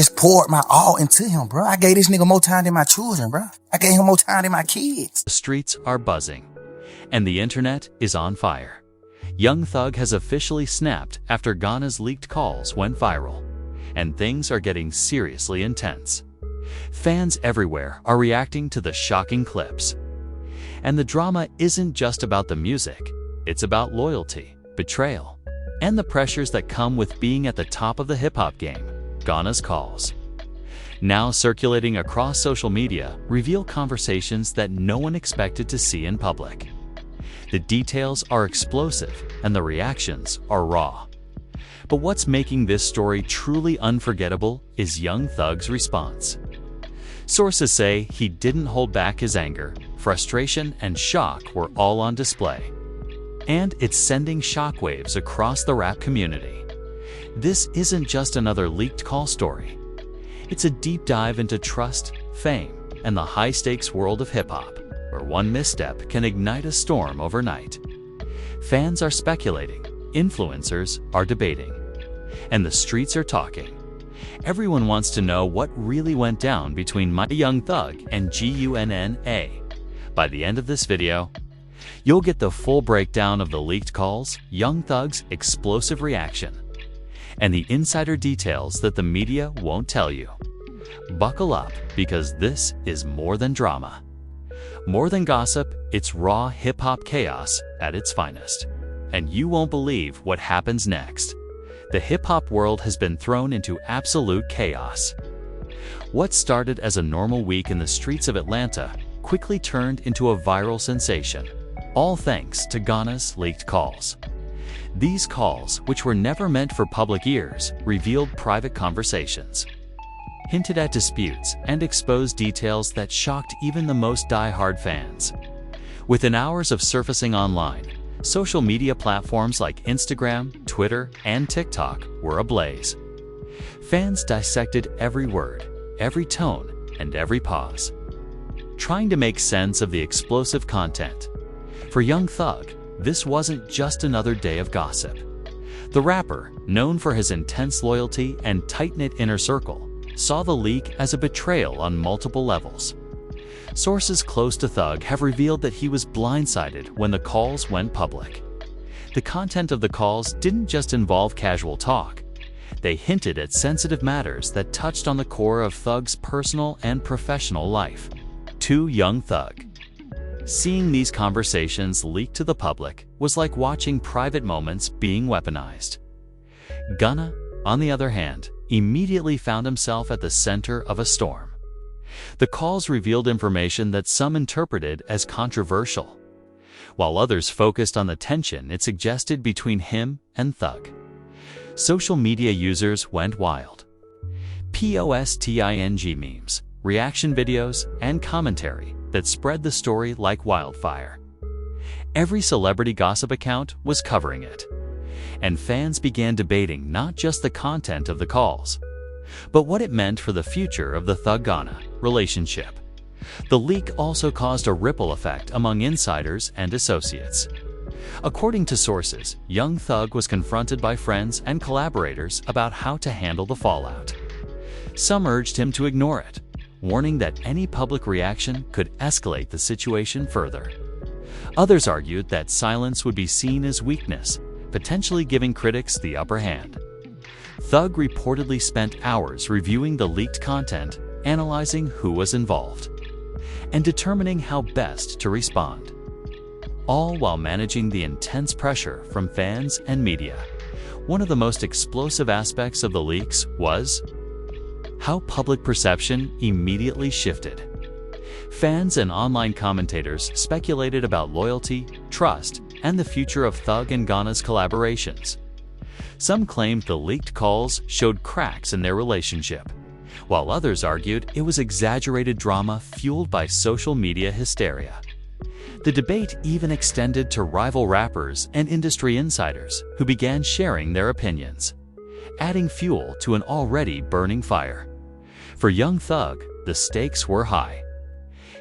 just poured my all into him, bro. I gave this nigga more time than my children, bro. I gave him more time than my kids. The streets are buzzing, and the internet is on fire. Young Thug has officially snapped after Gunna's leaked calls went viral, and things are getting seriously intense. Fans everywhere are reacting to the shocking clips. And the drama isn't just about the music, it's about loyalty, betrayal, and the pressures that come with being at the top of the hip-hop game. Gunna's calls, now circulating across social media, reveal conversations that no one expected to see in public. The details are explosive and the reactions are raw. But what's making this story truly unforgettable is Young Thug's response. Sources say he didn't hold back his anger, frustration, and shock were all on display. And it's sending shockwaves across the rap community. This isn't just another leaked call story. It's a deep dive into trust, fame, and the high-stakes world of hip-hop, where one misstep can ignite a storm overnight. Fans are speculating, influencers are debating, and the streets are talking. Everyone wants to know what really went down between Young Thug and Gunna. By the end of this video, you'll get the full breakdown of the leaked calls, Young Thug's explosive reaction, and the insider details that the media won't tell you. Buckle up, because this is more than drama. More than gossip, it's raw hip-hop chaos at its finest. And you won't believe what happens next. The hip-hop world has been thrown into absolute chaos. What started as a normal week in the streets of Atlanta quickly turned into a viral sensation, all thanks to Gunna's leaked calls. These calls, which were never meant for public ears, revealed private conversations, hinted at disputes, and exposed details that shocked even the most die-hard fans. Within hours of surfacing online, social media platforms like Instagram, Twitter, and TikTok were ablaze. Fans dissected every word, every tone, and every pause, trying to make sense of the explosive content. For Young Thug, this wasn't just another day of gossip. The rapper, known for his intense loyalty and tight-knit inner circle, saw the leak as a betrayal on multiple levels. Sources close to Thug have revealed that he was blindsided when the calls went public. The content of the calls didn't just involve casual talk. They hinted at sensitive matters that touched on the core of Thug's personal and professional life. To Young Thug, seeing these conversations leaked to the public was like watching private moments being weaponized. Gunna, on the other hand, immediately found himself at the center of a storm. The calls revealed information that some interpreted as controversial, while others focused on the tension it suggested between him and Thug. Social media users went wild. Posting memes, reaction videos, and commentary that spread the story like wildfire. Every celebrity gossip account was covering it, and fans began debating not just the content of the calls, but what it meant for the future of the Thug-Gunna relationship. The leak also caused a ripple effect among insiders and associates. According to sources, Young Thug was confronted by friends and collaborators about how to handle the fallout. Some urged him to ignore it, warning that any public reaction could escalate the situation further. Others argued that silence would be seen as weakness, potentially giving critics the upper hand. Thug reportedly spent hours reviewing the leaked content, analyzing who was involved, and determining how best to respond, all while managing the intense pressure from fans and media. One of the most explosive aspects of the leaks was how public perception immediately shifted. Fans and online commentators speculated about loyalty, trust, and the future of Thug and Gunna's collaborations. Some claimed the leaked calls showed cracks in their relationship, while others argued it was exaggerated drama fueled by social media hysteria. The debate even extended to rival rappers and industry insiders who began sharing their opinions, adding fuel to an already burning fire. For Young Thug, the stakes were high.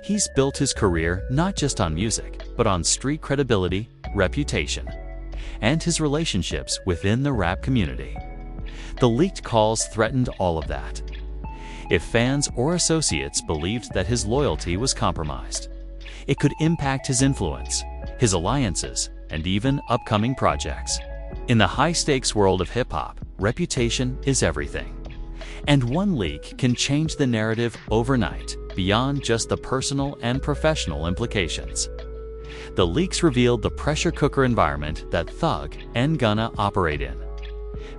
He's built his career not just on music, but on street credibility, reputation, and his relationships within the rap community. The leaked calls threatened all of that. If fans or associates believed that his loyalty was compromised, it could impact his influence, his alliances, and even upcoming projects. In the high-stakes world of hip-hop, reputation is everything. And one leak can change the narrative overnight, beyond just the personal and professional implications. The leaks revealed the pressure cooker environment that Thug and Gunna operate in.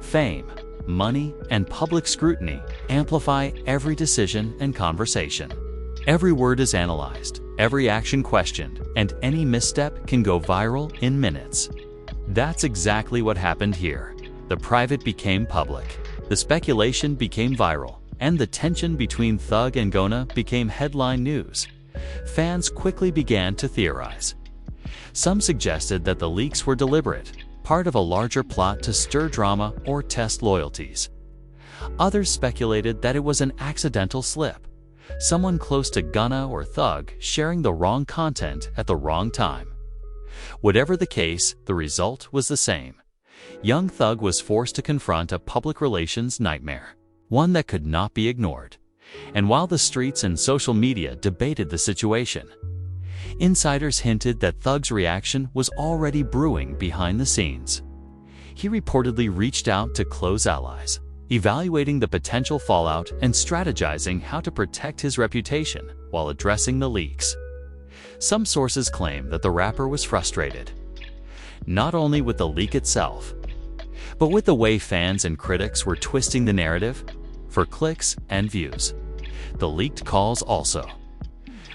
Fame, money, and public scrutiny amplify every decision and conversation. Every word is analyzed, every action questioned, and any misstep can go viral in minutes. That's exactly what happened here. The private became public, the speculation became viral, and the tension between Thug and Gunna became headline news. Fans quickly began to theorize. Some suggested that the leaks were deliberate, part of a larger plot to stir drama or test loyalties. Others speculated that it was an accidental slip, someone close to Gunna or Thug sharing the wrong content at the wrong time. Whatever the case, the result was the same. Young Thug was forced to confront a public relations nightmare, one that could not be ignored. And while the streets and social media debated the situation, insiders hinted that Thug's reaction was already brewing behind the scenes. He reportedly reached out to close allies, evaluating the potential fallout and strategizing how to protect his reputation while addressing the leaks. Some sources claim that the rapper was frustrated, not only with the leak itself, but with the way fans and critics were twisting the narrative for clicks and views. The leaked calls also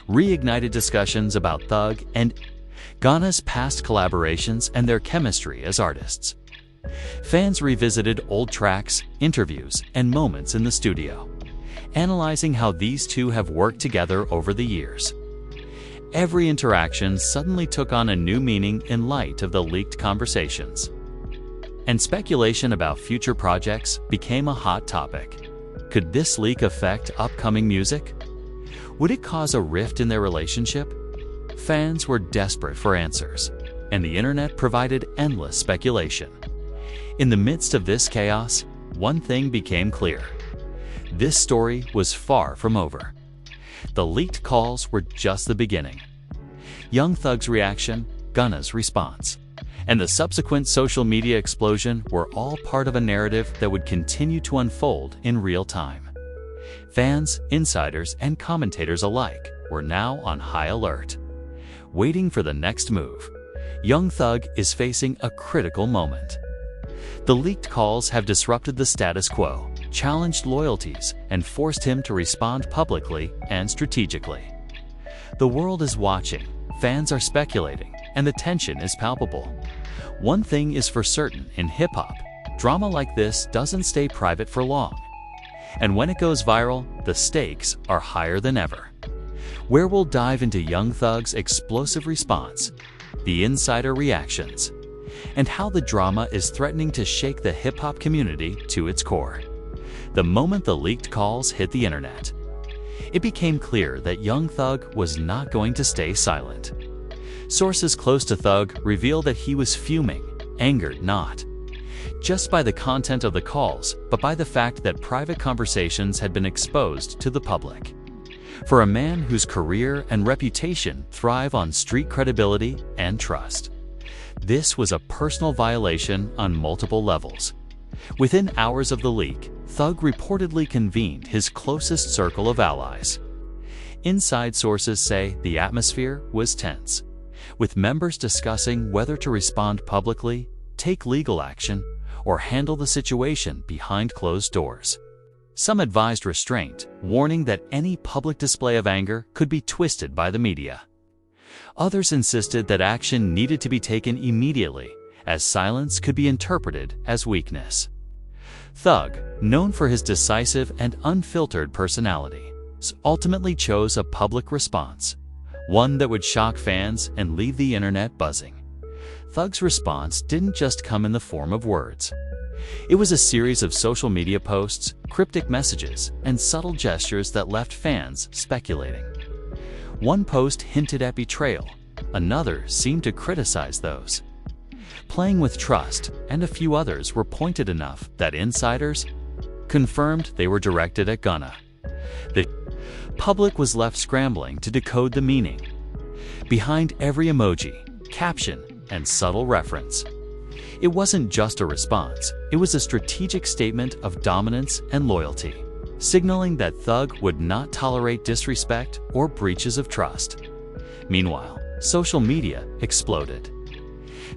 reignited discussions about Thug and Gunna's past collaborations and their chemistry as artists. Fans revisited old tracks, interviews, and moments in the studio, analyzing how these two have worked together over the years. Every interaction suddenly took on a new meaning in light of the leaked conversations. And speculation about future projects became a hot topic. Could this leak affect upcoming music? Would it cause a rift in their relationship? Fans were desperate for answers, and the internet provided endless speculation. In the midst of this chaos, one thing became clear. This story was far from over. The leaked calls were just the beginning. Young Thug's reaction, Gunna's response, and the subsequent social media explosion were all part of a narrative that would continue to unfold in real time. Fans, insiders, and commentators alike were now on high alert, waiting for the next move. Young Thug is facing a critical moment. The leaked calls have disrupted the status quo, challenged loyalties, and forced him to respond publicly and strategically. The world is watching, fans are speculating, and the tension is palpable. One thing is for certain in hip-hop, drama like this doesn't stay private for long. And when it goes viral, the stakes are higher than ever. Where we'll dive into Young Thug's explosive response, the insider reactions, and how the drama is threatening to shake the hip-hop community to its core. The moment the leaked calls hit the internet, it became clear that Young Thug was not going to stay silent. Sources close to Thug reveal that he was fuming, angered not just by the content of the calls, but by the fact that private conversations had been exposed to the public. For a man whose career and reputation thrive on street credibility and trust, this was a personal violation on multiple levels. Within hours of the leak, Thug reportedly convened his closest circle of allies. Inside sources say the atmosphere was tense, with members discussing whether to respond publicly, take legal action, or handle the situation behind closed doors. Some advised restraint, warning that any public display of anger could be twisted by the media. Others insisted that action needed to be taken immediately, as silence could be interpreted as weakness. Thug, known for his decisive and unfiltered personality, ultimately chose a public response, one that would shock fans and leave the internet buzzing. Thug's response didn't just come in the form of words. It was a series of social media posts, cryptic messages, and subtle gestures that left fans speculating. One post hinted at betrayal, another seemed to criticize those playing with trust, and a few others were pointed enough that insiders confirmed they were directed at Gunna. The public was left scrambling to decode the meaning behind every emoji, caption, and subtle reference. It wasn't just a response, it was a strategic statement of dominance and loyalty, signaling that Thug would not tolerate disrespect or breaches of trust. Meanwhile, social media exploded.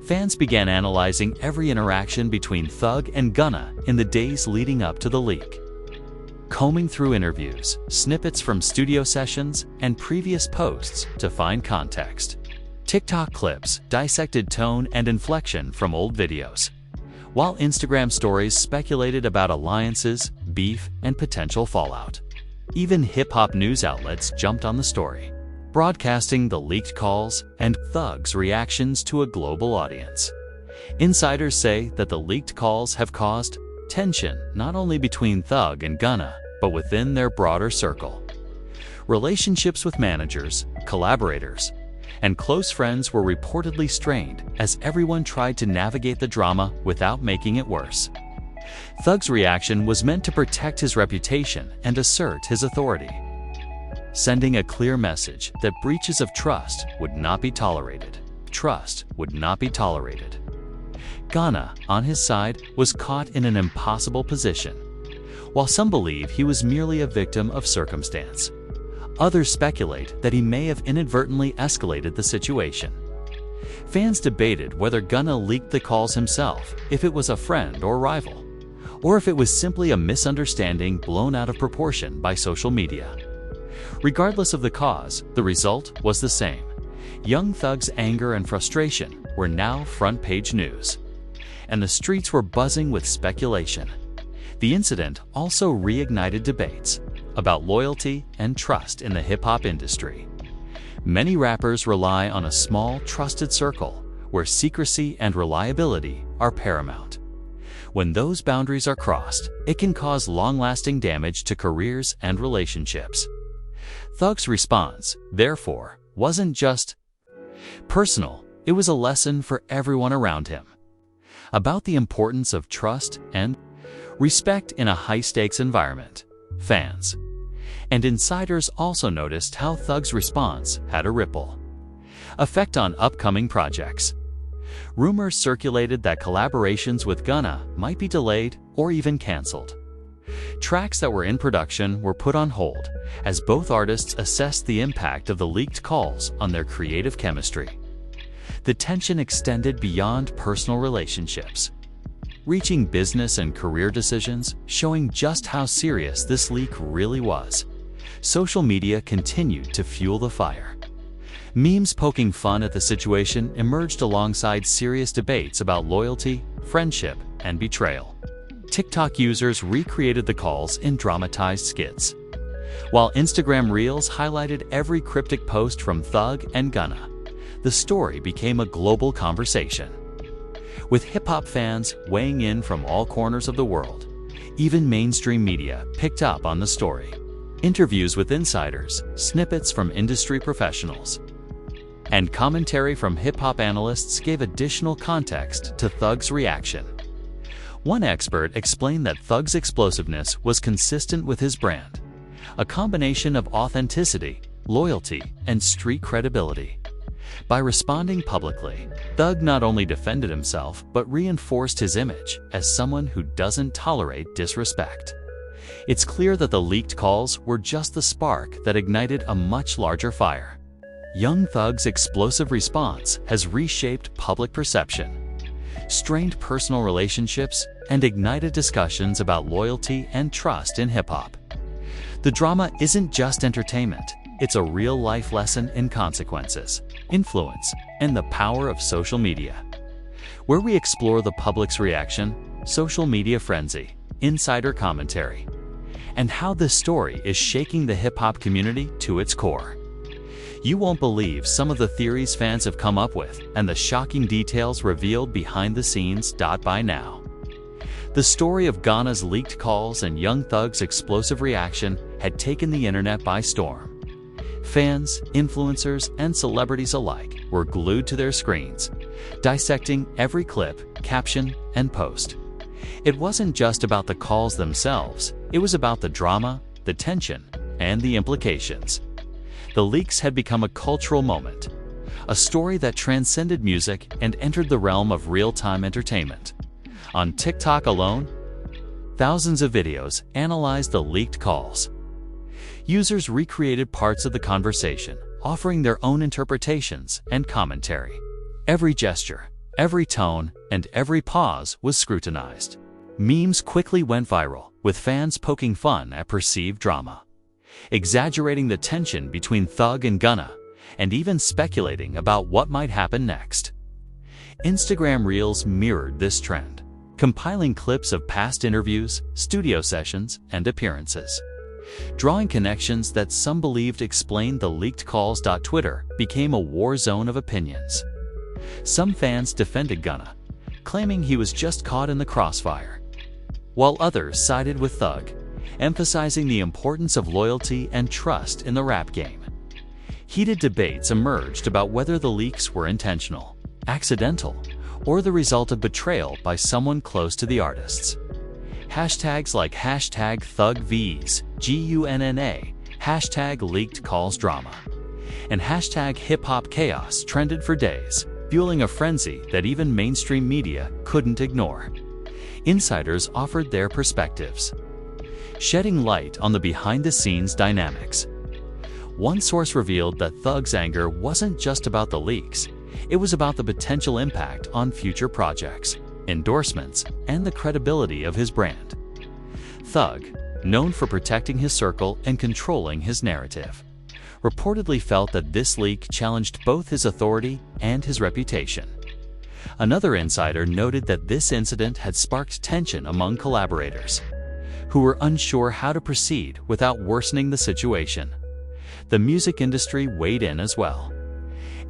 Fans began analyzing every interaction between Thug and Gunna in the days leading up to the leak, combing through interviews, snippets from studio sessions, and previous posts to find context. TikTok clips dissected tone and inflection from old videos, while Instagram stories speculated about alliances, beef, and potential fallout. Even hip-hop news outlets jumped on the story, broadcasting the leaked calls and Thug's reactions to a global audience. Insiders say that the leaked calls have caused tension not only between Thug and Gunna, but within their broader circle. Relationships with managers, collaborators, and close friends were reportedly strained as everyone tried to navigate the drama without making it worse. Thug's reaction was meant to protect his reputation and assert his authority, sending a clear message that breaches of trust would not be tolerated. Trust would not be tolerated. Gunna, on his side, was caught in an impossible position. While some believe he was merely a victim of circumstance, others speculate that he may have inadvertently escalated the situation. Fans debated whether Gunna leaked the calls himself, if it was a friend or rival, or if it was simply a misunderstanding blown out of proportion by social media. Regardless of the cause, the result was the same. Young Thug's anger and frustration were now front-page news, and the streets were buzzing with speculation. The incident also reignited debates about loyalty and trust in the hip-hop industry. Many rappers rely on a small, trusted circle where secrecy and reliability are paramount. When those boundaries are crossed, it can cause long-lasting damage to careers and relationships. Thug's response, therefore, wasn't just personal, it was a lesson for everyone around him about the importance of trust and respect in a high-stakes environment. Fans and insiders also noticed how Thug's response had a ripple effect on upcoming projects. Rumors circulated that collaborations with Gunna might be delayed or even canceled. Tracks that were in production were put on hold as both artists assessed the impact of the leaked calls on their creative chemistry. The tension extended beyond personal relationships, reaching business and career decisions, showing just how serious this leak really was. Social media continued to fuel the fire. Memes poking fun at the situation emerged alongside serious debates about loyalty, friendship, and betrayal. TikTok users recreated the calls in dramatized skits, while Instagram Reels highlighted every cryptic post from Thug and Gunna. The story became a global conversation, with hip-hop fans weighing in from all corners of the world. Even mainstream media picked up on the story. Interviews with insiders, snippets from industry professionals, and commentary from hip-hop analysts gave additional context to Thug's reaction. One expert explained that Thug's explosiveness was consistent with his brand, a combination of authenticity, loyalty, and street credibility. By responding publicly, Thug not only defended himself but reinforced his image as someone who doesn't tolerate disrespect. It's clear that the leaked calls were just the spark that ignited a much larger fire. Young Thug's explosive response has reshaped public perception, strained personal relationships, and ignited discussions about loyalty and trust in hip-hop. The drama isn't just entertainment, it's a real-life lesson in consequences, influence, and the power of social media. Where we explore the public's reaction, social media frenzy, insider commentary, and how this story is shaking the hip-hop community to its core. You won't believe some of the theories fans have come up with and the shocking details revealed behind the scenes. By now, the story of Gunna's leaked calls and Young Thug's explosive reaction had taken the internet by storm. Fans, influencers, and celebrities alike were glued to their screens, dissecting every clip, caption, and post. It wasn't just about the calls themselves, it was about the drama, the tension, and the implications. The leaks had become a cultural moment, a story that transcended music and entered the realm of real-time entertainment. On TikTok alone, thousands of videos analyzed the leaked calls. Users recreated parts of the conversation, offering their own interpretations and commentary. Every gesture, every tone, and every pause was scrutinized. Memes quickly went viral, with fans poking fun at perceived drama, exaggerating the tension between Thug and Gunna, and even speculating about what might happen next. Instagram Reels mirrored this trend, compiling clips of past interviews, studio sessions, and appearances, drawing connections that some believed explained the leaked calls. Twitter became a war zone of opinions. Some fans defended Gunna, claiming he was just caught in the crossfire, while others sided with Thug, emphasizing the importance of loyalty and trust in the rap game. Heated debates emerged about whether the leaks were intentional, accidental, or the result of betrayal by someone close to the artists. Hashtags like #ThugVs, Gunna, #LeakedCallsDrama, and #HipHopChaos trended for days, fueling a frenzy that even mainstream media couldn't ignore. Insiders offered their perspectives, shedding light on the behind-the-scenes dynamics. One source revealed that Thug's anger wasn't just about the leaks, it was about the potential impact on future projects, endorsements, and the credibility of his brand. Thug, known for protecting his circle and controlling his narrative, reportedly felt that this leak challenged both his authority and his reputation. Another insider noted that this incident had sparked tension among collaborators, who were unsure how to proceed without worsening the situation. The music industry weighed in as well.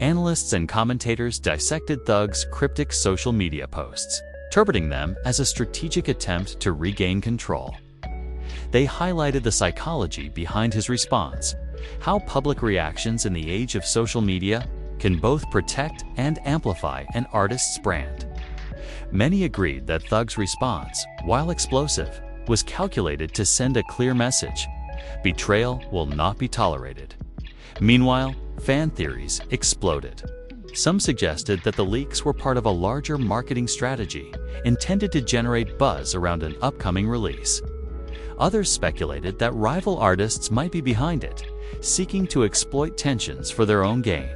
Analysts and commentators dissected Thug's cryptic social media posts, interpreting them as a strategic attempt to regain control. They highlighted the psychology behind his response, how public reactions in the age of social media can both protect and amplify an artist's brand. Many agreed that Thug's response, while explosive, was calculated to send a clear message: betrayal will not be tolerated. Meanwhile, fan theories exploded. Some suggested that the leaks were part of a larger marketing strategy intended to generate buzz around an upcoming release. Others speculated that rival artists might be behind it, seeking to exploit tensions for their own gain.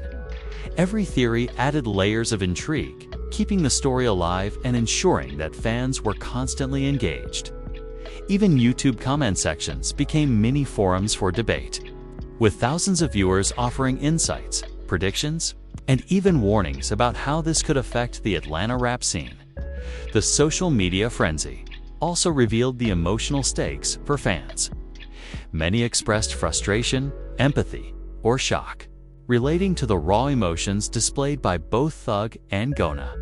Every theory added layers of intrigue, keeping the story alive and ensuring that fans were constantly engaged. Even YouTube comment sections became mini forums for debate, with thousands of viewers offering insights, predictions, and even warnings about how this could affect the Atlanta rap scene. The social media frenzy also revealed the emotional stakes for fans. Many expressed frustration, empathy, or shock, relating to the raw emotions displayed by both Thug and Gunna.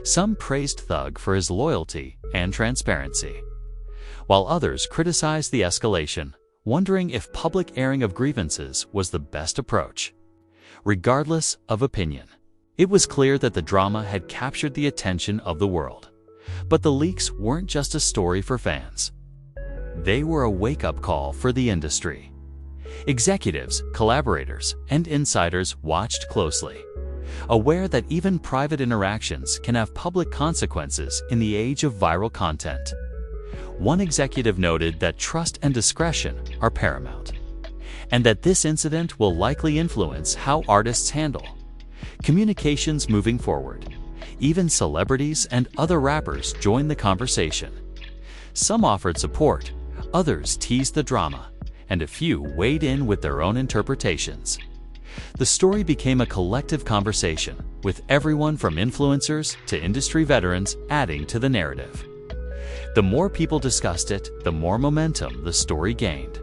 Some praised Thug for his loyalty and transparency, while others criticized the escalation, wondering if public airing of grievances was the best approach. Regardless of opinion, it was clear that the drama had captured the attention of the world. But the leaks weren't just a story for fans. They were a wake-up call for the industry. Executives, collaborators, and insiders watched closely, aware that even private interactions can have public consequences in the age of viral content. One executive noted that trust and discretion are paramount, and that this incident will likely influence how artists handle communications moving forward. Even celebrities and other rappers joined the conversation. Some offered support, others teased the drama, and a few weighed in with their own interpretations. The story became a collective conversation, with everyone from influencers to industry veterans adding to the narrative. The more people discussed it, the more momentum the story gained,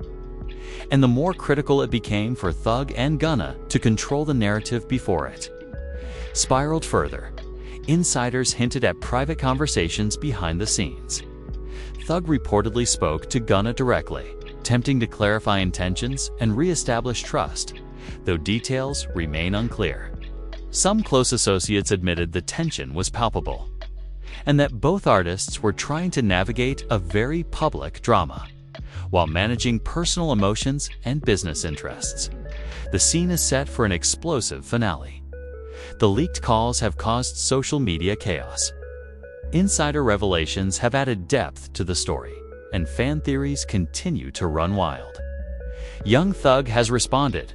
and the more critical it became for Thug and Gunna to control the narrative before it spiraled further. Insiders hinted at private conversations behind the scenes. Thug reportedly spoke to Gunna directly, attempting to clarify intentions and re-establish trust, though details remain unclear. Some close associates admitted the tension was palpable, and that both artists were trying to navigate a very public drama, while managing personal emotions and business interests. The scene is set for an explosive finale. The leaked calls have caused social media chaos. Insider revelations have added depth to the story, and fan theories continue to run wild. Young Thug has responded.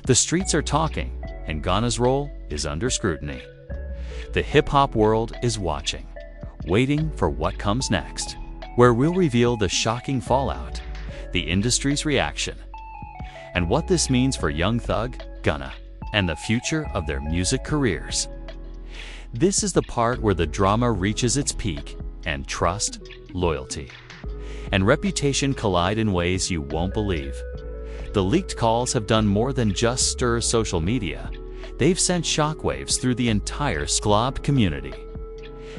The streets are talking, and Gunna's role is under scrutiny. The hip-hop world is watching, waiting for what comes next, where we'll reveal the shocking fallout, the industry's reaction, and what this means for Young Thug, Gunna, and the future of their music careers. This is the part where the drama reaches its peak, and trust, loyalty, and reputation collide in ways you won't believe. The leaked calls have done more than just stir social media. They've sent shockwaves through the entire Sklob community.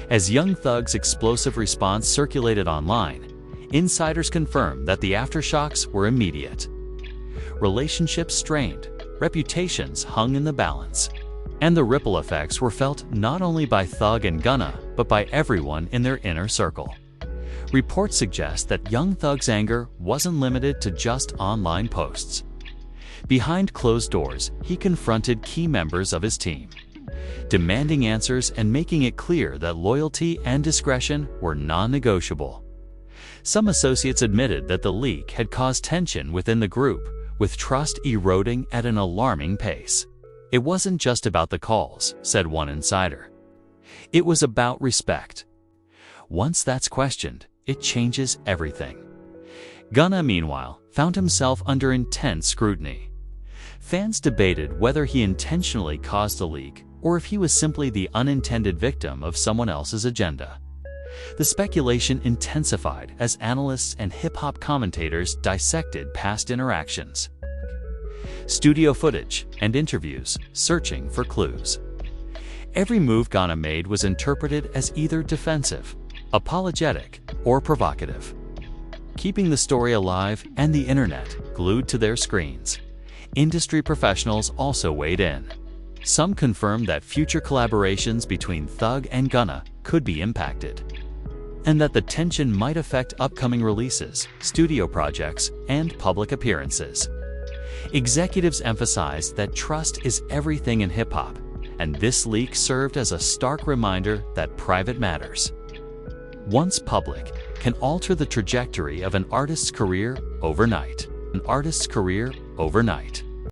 As Young Thug's explosive response circulated online, insiders confirmed that the aftershocks were immediate. Relationships strained, reputations hung in the balance, and the ripple effects were felt not only by Thug and Gunna, but by everyone in their inner circle. Reports suggest that Young Thug's anger wasn't limited to just online posts. Behind closed doors, he confronted key members of his team, demanding answers and making it clear that loyalty and discretion were non-negotiable. Some associates admitted that the leak had caused tension within the group, with trust eroding at an alarming pace. It wasn't just about the calls, said one insider. It was about respect. Once that's questioned, it changes everything. Gunna, meanwhile, found himself under intense scrutiny. Fans debated whether he intentionally caused the leak or if he was simply the unintended victim of someone else's agenda. The speculation intensified as analysts and hip-hop commentators dissected past interactions, studio footage, and interviews, searching for clues. Every move Gunna made was interpreted as either defensive, apologetic, or provocative, keeping the story alive and the internet glued to their screens. Industry professionals also weighed in. Some confirmed that future collaborations between Thug and Gunna could be impacted, and that the tension might affect upcoming releases, studio projects, and public appearances. Executives emphasized that trust is everything in hip-hop, and this leak served as a stark reminder that private matters, once public, can alter the trajectory of an artist's career overnight.